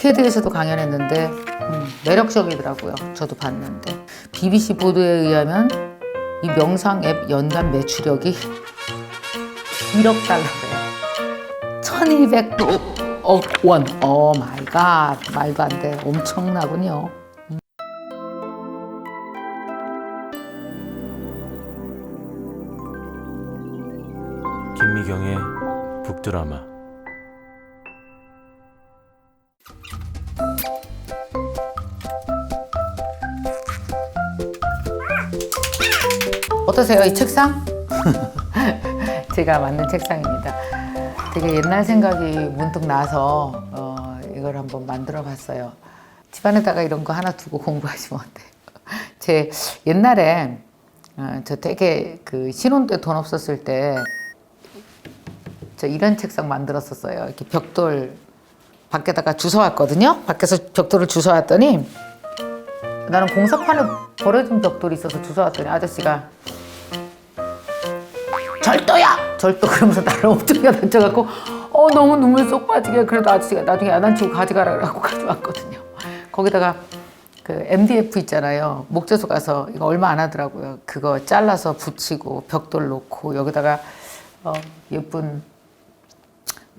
테드에서도 강연했는데 매력적이더라고요. 저도 봤는데 BBC 보도에 의하면 이 명상 앱 연간 매출력이 1억 달러래요. 1200억 원. 오 마이 갓. 말도 안 돼. 엄청나군요. 김미경의 북드라마. 어떠세요? 이 책상? 제가 만든 책상입니다. 되게 옛날 생각이 문득 나서 이걸 한번 만들어 봤어요. 집안에다가 이런 거 하나 두고 공부하시면 어때요? 제 옛날에 저 되게 그 신혼 때 돈 없었을 때 저 이런 책상 만들었었어요. 이렇게 벽돌 밖에다가 주워왔거든요. 밖에서 벽돌을 주워왔더니 나는 공사판에 버려진 벽돌이 있어서 주워왔더니 아저씨가 절도야! 절도 그러면서 나를 엎드려 던져갖고 너무 눈물 쏙 빠지게 그래도 아저씨가 나중에 야단치고 가져가라 그러고 가져왔거든요. 거기다가 그 MDF 있잖아요. 목재소 가서 이거 얼마 안 하더라고요. 그거 잘라서 붙이고 벽돌 놓고 여기다가 예쁜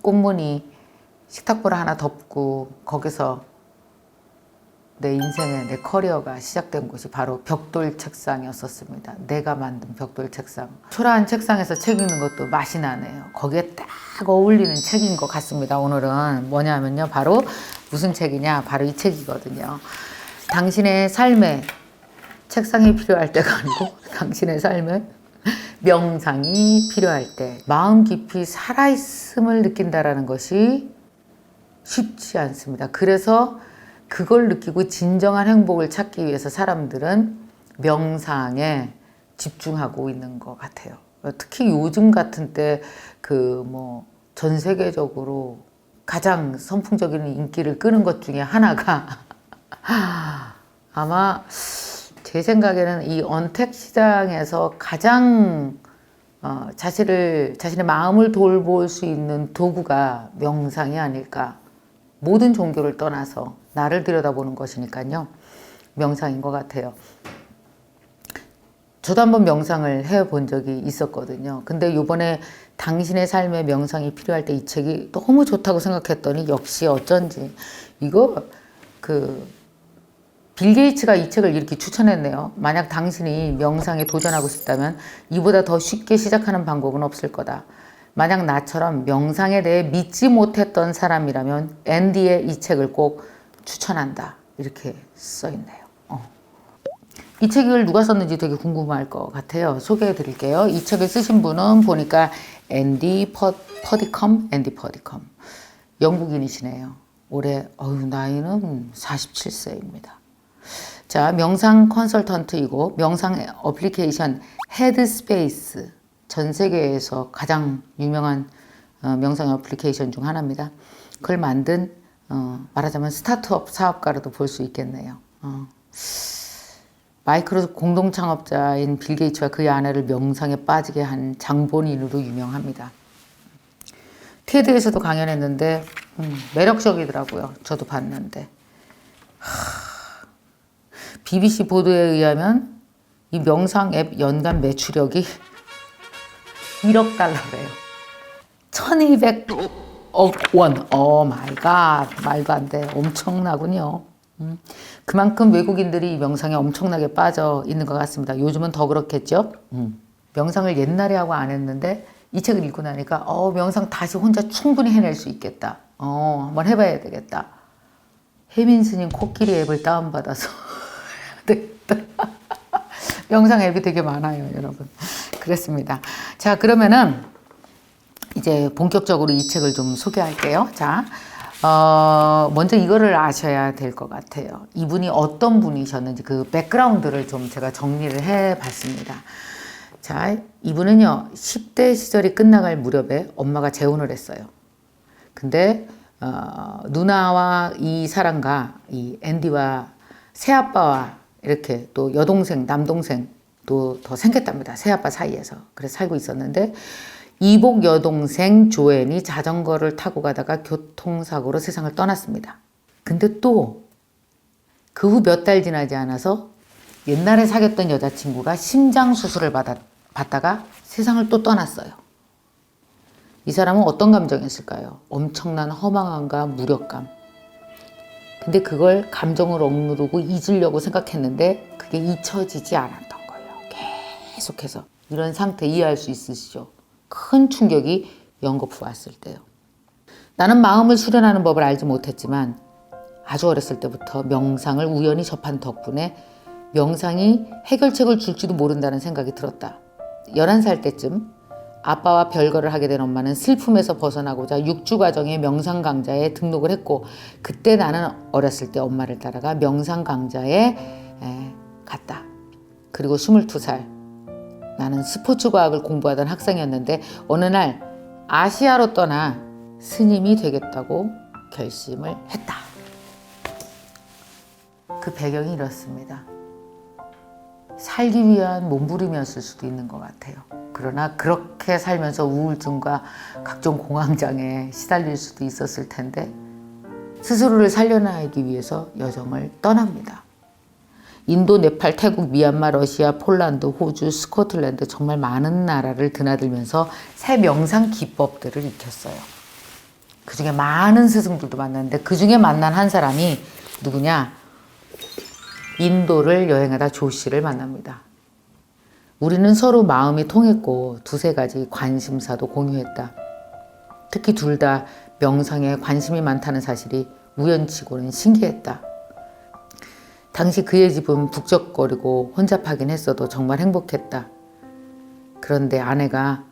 꽃무늬 식탁보를 하나 덮고 거기서 내 인생의 내 커리어가 시작된 곳이 바로 벽돌 책상이었었습니다. 내가 만든 벽돌 책상. 초라한 책상에서 책 읽는 것도 맛이 나네요. 거기에 딱 어울리는 책인 것 같습니다. 오늘은 뭐냐면요. 바로 무슨 책이냐. 바로 이 책이거든요. 당신의 삶에 책상이 필요할 때가 아니고 당신의 삶에 명상이 필요할 때 마음 깊이 살아있음을 느낀다라는 것이 쉽지 않습니다. 그래서 그걸 느끼고 진정한 행복을 찾기 위해서 사람들은 명상에 집중하고 있는 것 같아요. 특히 요즘 같은 때 전 세계적으로 가장 선풍적인 인기를 끄는 것 중에 하나가 아마 제 생각에는 이 언택 시장에서 가장 자신의 마음을 돌볼 수 있는 도구가 명상이 아닐까. 모든 종교를 떠나서 나를 들여다보는 것이니까요. 명상인 것 같아요. 저도 한번 명상을 해본 적이 있었거든요. 근데 이번에 당신의 삶에 명상이 필요할 때 이 책이 너무 좋다고 생각했더니 역시 어쩐지 이거 빌 게이츠가 이 책을 이렇게 추천했네요. 만약 당신이 명상에 도전하고 싶다면 이보다 더 쉽게 시작하는 방법은 없을 거다. 만약 나처럼 명상에 대해 믿지 못했던 사람이라면 앤디의 이 책을 꼭 추천한다. 이렇게 써 있네요. 이 책을 누가 썼는지 되게 궁금할 것 같아요. 소개해 드릴게요. 이 책을 쓰신 분은 보니까 앤디 퍼디컴. 영국인이시네요. 올해 나이는 47세입니다. 자, 명상 컨설턴트이고 명상 어플리케이션 헤드스페이스 전 세계에서 가장 유명한 명상 어플리케이션 중 하나입니다. 그걸 만든 말하자면 스타트업 사업가로도 볼 수 있겠네요. 마이크로소프트 공동 창업자인 빌 게이츠와 그의 아내를 명상에 빠지게 한 장본인으로 유명합니다. 테드에서도 강연했는데 매력적이더라고요. 저도 봤는데. BBC 보도에 의하면 이 명상 앱 연간 매출력이 1억 달러래요. 1200억 원. 오 마이 갓. 말도 안 돼. 엄청나군요. 그만큼 외국인들이 이 명상에 엄청나게 빠져 있는 것 같습니다. 요즘은 더 그렇겠죠? 명상을 옛날에 하고 안 했는데 이 책을 읽고 나니까 명상 다시 혼자 충분히 해낼 수 있겠다. 한번 해봐야 되겠다. 혜민 스님 코끼리 앱을 다운받아서 명상 앱이 되게 많아요, 여러분. 그렇습니다. 자, 그러면은 이제 본격적으로 이 책을 좀 소개할게요. 자, 먼저 이거를 아셔야 될 것 같아요. 이분이 어떤 분이셨는지 그 백그라운드를 좀 제가 정리를 해봤습니다. 자, 이분은요, 10대 시절이 끝나갈 무렵에 엄마가 재혼을 했어요. 근데 누나와 이 사람과 이 앤디와 새아빠와 이렇게 또 여동생, 남동생 또 더 생겼답니다. 새아빠 사이에서. 그래서 살고 있었는데 이복 여동생 조앤이 자전거를 타고 가다가 교통사고로 세상을 떠났습니다. 근데 또 그 후 몇 달 지나지 않아서 옛날에 사귀었던 여자친구가 심장 수술을 받다가 세상을 또 떠났어요. 이 사람은 어떤 감정이었을까요? 엄청난 허망함과 무력감. 근데 그걸 감정을 억누르고 잊으려고 생각했는데 그게 잊혀지지 않았던 거예요. 계속해서. 이런 상태 이해할 수 있으시죠? 큰 충격이 연거푸 왔을 때요. 나는 마음을 수련하는 법을 알지 못했지만 아주 어렸을 때부터 명상을 우연히 접한 덕분에 명상이 해결책을 줄지도 모른다는 생각이 들었다. 11살 때쯤 아빠와 별거를 하게 된 엄마는 슬픔에서 벗어나고자 6주 과정의 명상 강좌에 등록을 했고 그때 나는 어렸을 때 엄마를 따라가 명상 강좌에 갔다. 그리고 22살 나는 스포츠 과학을 공부하던 학생이었는데 어느 날 아시아로 떠나 스님이 되겠다고 결심을 했다. 그 배경이 이렇습니다. 살기 위한 몸부림이었을 수도 있는 것 같아요. 그러나 그렇게 살면서 우울증과 각종 공황장애에 시달릴 수도 있었을 텐데 스스로를 살려내기 위해서 여정을 떠납니다. 인도, 네팔, 태국, 미얀마, 러시아, 폴란드, 호주, 스코틀랜드 정말 많은 나라를 드나들면서 새 명상 기법들을 익혔어요. 그중에 많은 스승들도 만났는데 그중에 만난 한 사람이 누구냐? 인도를 여행하다 조 씨를 만납니다. 우리는 서로 마음이 통했고 두세 가지 관심사도 공유했다. 특히 둘 다 명상에 관심이 많다는 사실이 우연치고는 신기했다. 당시 그의 집은 북적거리고 혼잡하긴 했어도 정말 행복했다. 그런데 아내가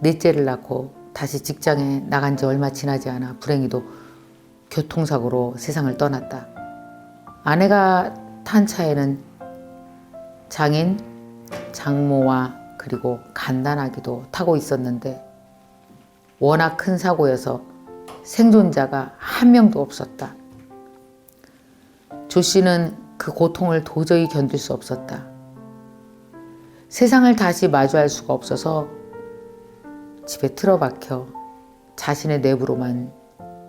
넷째를 낳고 다시 직장에 나간 지 얼마 지나지 않아 불행히도 교통사고로 세상을 떠났다. 아내가 탄 차에는 장인, 장모와 그리고 갓난아기도 타고 있었는데 워낙 큰 사고여서 생존자가 한 명도 없었다. 조 씨는 그 고통을 도저히 견딜 수 없었다. 세상을 다시 마주할 수가 없어서 집에 틀어박혀 자신의 내부로만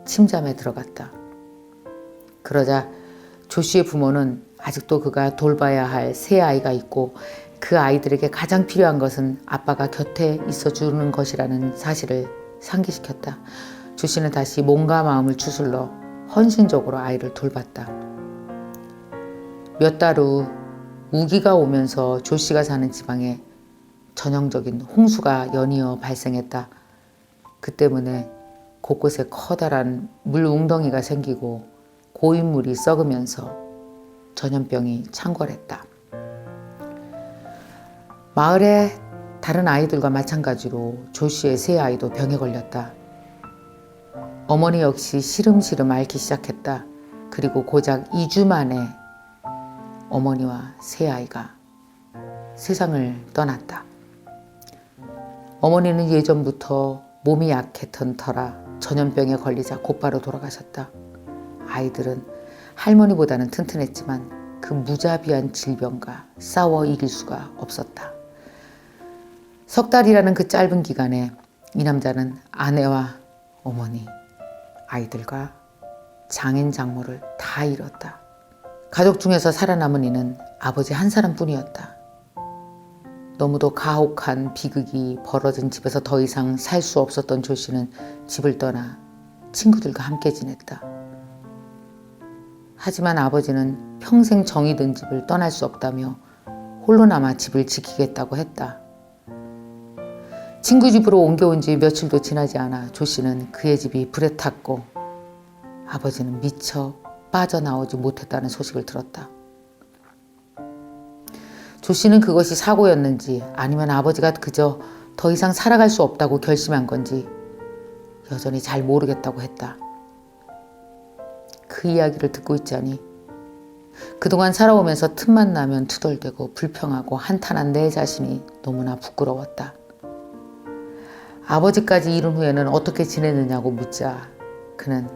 침잠에 들어갔다. 그러자 조 씨의 부모는 아직도 그가 돌봐야 할 세 아이가 있고 그 아이들에게 가장 필요한 것은 아빠가 곁에 있어주는 것이라는 사실을 상기시켰다. 조 씨는 다시 몸과 마음을 추슬러 헌신적으로 아이를 돌봤다. 몇 달 후 우기가 오면서 조 씨가 사는 지방에 전형적인 홍수가 연이어 발생했다. 그 때문에 곳곳에 커다란 물 웅덩이가 생기고 고인물이 썩으면서 전염병이 창궐했다. 마을의 다른 아이들과 마찬가지로 조 씨의 세 아이도 병에 걸렸다. 어머니 역시 시름시름 앓기 시작했다. 그리고 고작 2주 만에 어머니와 세 아이가 세상을 떠났다. 어머니는 예전부터 몸이 약했던 터라 전염병에 걸리자 곧바로 돌아가셨다. 아이들은 할머니보다는 튼튼했지만 그 무자비한 질병과 싸워 이길 수가 없었다. 석 달이라는 그 짧은 기간에 이 남자는 아내와 어머니, 아이들과 장인 장모를 다 잃었다. 가족 중에서 살아남은 이는 아버지 한 사람뿐이었다. 너무도 가혹한 비극이 벌어진 집에서 더 이상 살 수 없었던 조 씨는 집을 떠나 친구들과 함께 지냈다. 하지만 아버지는 평생 정이 든 집을 떠날 수 없다며 홀로 남아 집을 지키겠다고 했다. 친구 집으로 옮겨온 지 며칠도 지나지 않아 조 씨는 그의 집이 불에 탔고 아버지는 미처 빠져나오지 못했다는 소식을 들었다. 조 씨는 그것이 사고였는지 아니면 아버지가 그저 더 이상 살아갈 수 없다고 결심한 건지 여전히 잘 모르겠다고 했다. 그 이야기를 듣고 있자니 그동안 살아오면서 틈만 나면 투덜대고 불평하고 한탄한 내 자신이 너무나 부끄러웠다. 아버지까지 잃은 후에는 어떻게 지냈느냐고 묻자 그는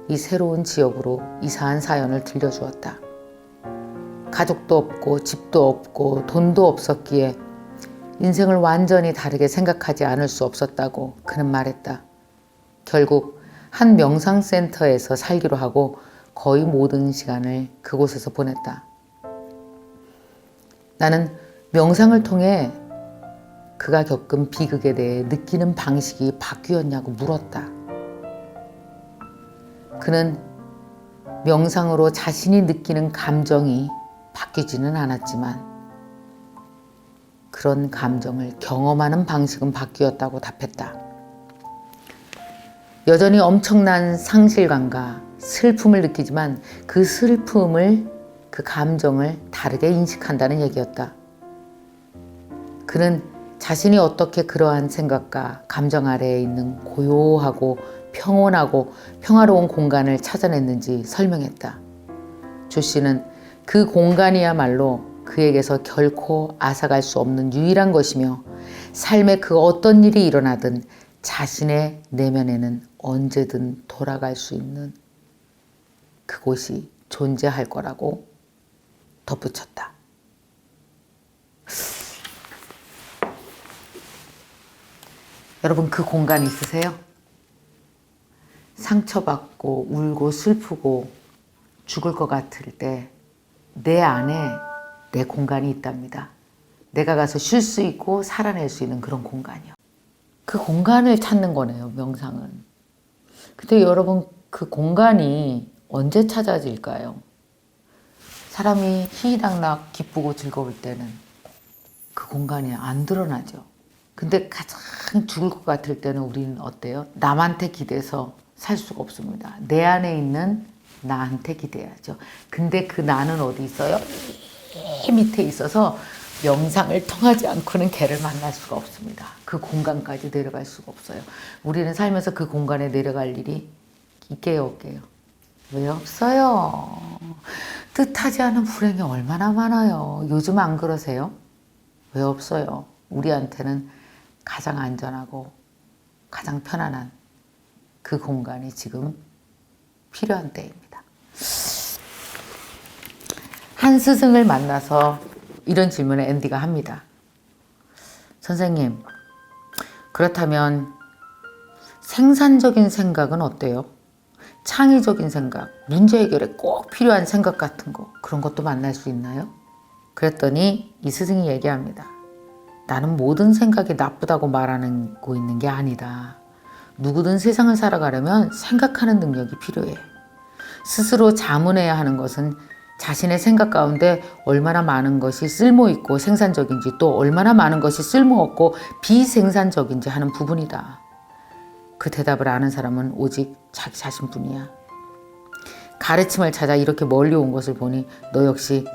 이 새로운 지역으로 이사한 사연을 들려주었다. 가족도 없고 집도 없고 돈도 없었기에 인생을 완전히 다르게 생각하지 않을 수 없었다고 그는 말했다. 결국 한 명상센터에서 살기로 하고 거의 모든 시간을 그곳에서 보냈다. 나는 명상을 통해 그가 겪은 비극에 대해 느끼는 방식이 바뀌었냐고 물었다. 그는 명상으로 자신이 느끼는 감정이 바뀌지는 않았지만 그런 감정을 경험하는 방식은 바뀌었다고 답했다. 여전히 엄청난 상실감과 슬픔을 느끼지만 그 슬픔을, 그 감정을 다르게 인식한다는 얘기였다. 그는 자신이 어떻게 그러한 생각과 감정 아래에 있는 고요하고 평온하고 평화로운 공간을 찾아냈는지 설명했다. 조 씨는 그 공간이야말로 그에게서 결코 앗아갈 수 없는 유일한 것이며 삶의 그 어떤 일이 일어나든 자신의 내면에는 언제든 돌아갈 수 있는 그곳이 존재할 거라고 덧붙였다. 여러분, 그 공간 있으세요? 상처받고 울고 슬프고 죽을 것 같을 때 내 안에 내 공간이 있답니다. 내가 가서 쉴 수 있고 살아낼 수 있는 그런 공간이요. 그 공간을 찾는 거네요, 명상은. 근데 여러분, 그 공간이 언제 찾아질까요? 사람이 희희낙낙 기쁘고 즐거울 때는 그 공간이 안 드러나죠. 근데 가장 죽을 것 같을 때는 우리는 어때요? 남한테 기대서 살 수가 없습니다. 내 안에 있는 나한테 기대야죠. 근데 그 나는 어디 있어요? 이 밑에 있어서 명상을 통하지 않고는 걔를 만날 수가 없습니다. 그 공간까지 내려갈 수가 없어요. 우리는 살면서 그 공간에 내려갈 일이 있게요, 없게요? 왜 없어요? 뜻하지 않은 불행이 얼마나 많아요. 요즘 안 그러세요? 왜 없어요? 우리한테는 가장 안전하고 가장 편안한 그 공간이 지금 필요한 때입니다. 한 스승을 만나서 이런 질문을 앤디가 합니다. 선생님, 그렇다면 생산적인 생각은 어때요? 창의적인 생각, 문제 해결에 꼭 필요한 생각 같은 거, 그런 것도 만날 수 있나요? 그랬더니 이 스승이 얘기합니다. 나는 모든 생각이 나쁘다고 말하고 있는 게 아니다. 누구든 세상을 살아가려면 생각하는 능력이 필요해. 스스로 자문해야 하는 것은 자신의 생각 가운데 얼마나 많은 것이 쓸모있고 생산적인지, 또 얼마나 많은 것이 쓸모없고 비생산적인지 하는 부분이다. 그 대답을 아는 사람은 오직 자기 자신뿐이야. 가르침을 찾아 이렇게 멀리 온 것을 보니 너 역시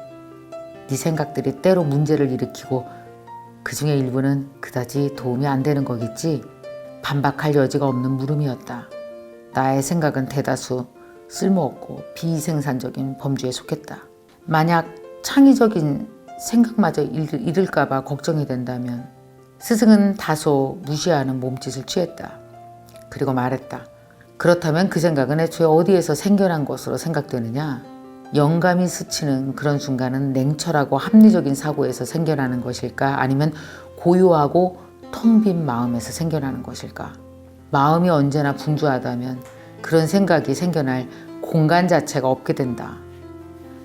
네 생각들이 때로 문제를 일으키고 그 중에 일부는 그다지 도움이 안 되는 거겠지. 반박할 여지가 없는 물음이었다. 나의 생각은 대다수 쓸모없고 비생산적인 범주에 속했다. 만약 창의적인 생각마저 잃을까 봐 걱정이 된다면 스승은 다소 무시하는 몸짓을 취했다. 그리고 말했다. 그렇다면 그 생각은 애초에 어디에서 생겨난 것으로 생각되느냐? 영감이 스치는 그런 순간은 냉철하고 합리적인 사고에서 생겨나는 것일까? 아니면 고요하고 텅 빈 마음에서 생겨나는 것일까? 마음이 언제나 분주하다면 그런 생각이 생겨날 공간 자체가 없게 된다.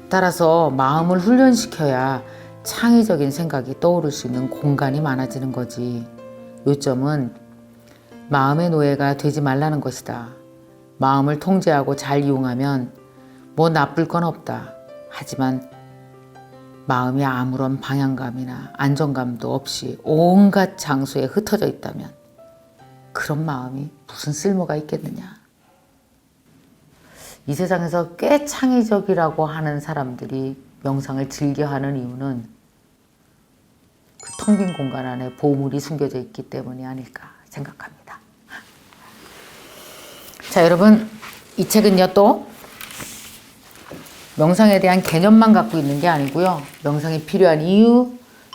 따라서 마음을 훈련시켜야 창의적인 생각이 떠오를 수 있는 공간이 많아지는 거지. 요점은 마음의 노예가 되지 말라는 것이다. 마음을 통제하고 잘 이용하면 뭐 나쁠 건 없다. 하지만 마음이 아무런 방향감이나 안정감도 없이 온갖 장소에 흩어져 있다면 그런 마음이 무슨 쓸모가 있겠느냐. 이 세상에서 꽤 창의적이라고 하는 사람들이 명상을 즐겨하는 이유는 그 텅 빈 공간 안에 보물이 숨겨져 있기 때문이 아닐까 생각합니다. 자, 여러분, 이 책은요 또 명상에 대한 개념만 갖고 있는 게 아니고요. 명상이 필요한 이유,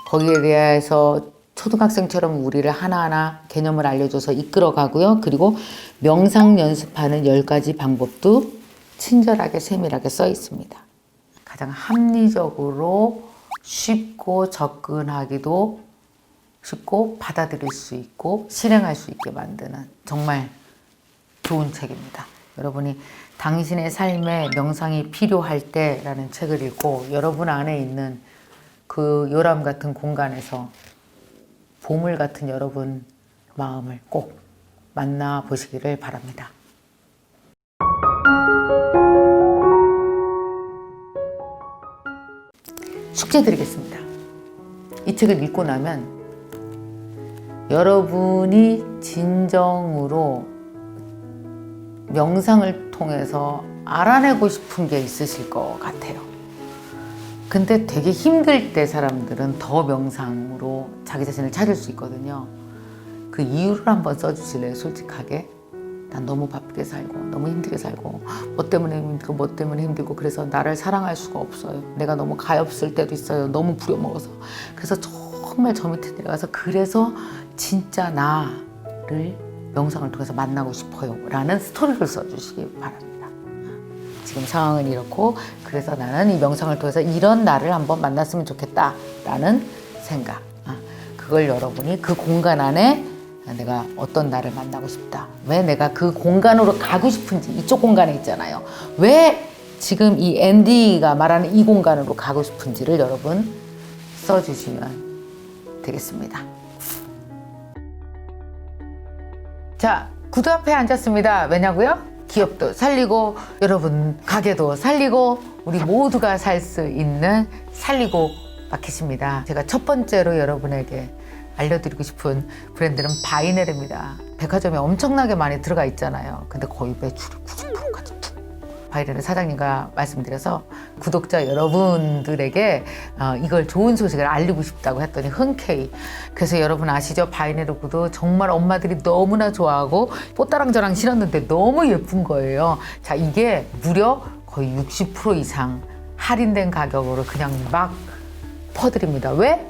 거기에 대해서 초등학생처럼 우리를 하나하나 개념을 알려줘서 이끌어가고요. 그리고 명상 연습하는 10가지 방법도 친절하게 세밀하게 써 있습니다. 가장 합리적으로 쉽고 접근하기도 쉽고 받아들일 수 있고 실행할 수 있게 만드는 정말 좋은 책입니다. 여러분이 당신의 삶에 명상이 필요할 때라는 책을 읽고 여러분 안에 있는 그 요람 같은 공간에서 보물 같은 여러분 마음을 꼭 만나보시기를 바랍니다. 숙제 드리겠습니다. 이 책을 읽고 나면 여러분이 진정으로 명상을 통해서 알아내고 싶은 게 있으실 것 같아요. 근데 되게 힘들 때 사람들은 더 명상으로 자기 자신을 찾을 수 있거든요. 그 이유를 한번 써주실래요? 솔직하게. 난 너무 바쁘게 살고 너무 힘들게 살고 뭐 때문에 힘들고 뭐 때문에 힘들고 그래서 나를 사랑할 수가 없어요. 내가 너무 가엾을 때도 있어요. 너무 부려먹어서. 그래서 정말 저 밑에 내려가서 그래서 진짜 나를 명상을 통해서 만나고 싶어요 라는 스토리를 써주시기 바랍니다. 지금 상황은 이렇고 그래서 나는 이 명상을 통해서 이런 나를 한번 만났으면 좋겠다 라는 생각, 그걸 여러분이 그 공간 안에 내가 어떤 나를 만나고 싶다, 왜 내가 그 공간으로 가고 싶은지, 이쪽 공간에 있잖아요, 왜 지금 이 앤디가 말하는 이 공간으로 가고 싶은지를 여러분 써주시면 되겠습니다. 자, 구두 앞에 앉았습니다. 왜냐고요? 기업도 살리고 여러분 가게도 살리고 우리 모두가 살 수 있는 살리고 마켓입니다. 제가 첫 번째로 여러분에게 알려드리고 싶은 브랜드는 바이네르입니다. 백화점에 엄청나게 많이 들어가 있잖아요. 근데 거의 매출이 90%까지 바이네르 사장님과 말씀드려서 구독자 여러분들에게 이걸 좋은 소식을 알리고 싶다고 했더니 흔쾌히. 그래서 여러분 아시죠? 바이네르 구두 정말 엄마들이 너무나 좋아하고 뽀따랑 저랑 신었는데 너무 예쁜 거예요. 자, 이게 무려 거의 60% 이상 할인된 가격으로 그냥 막 퍼드립니다. 왜?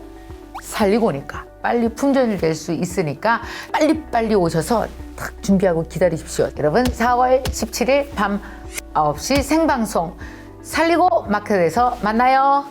살리고니까. 빨리 품절이 될 수 있으니까 빨리빨리 오셔서 딱 준비하고 기다리십시오. 여러분 4월 17일 밤 9시 생방송 살리고 마켓에서 만나요.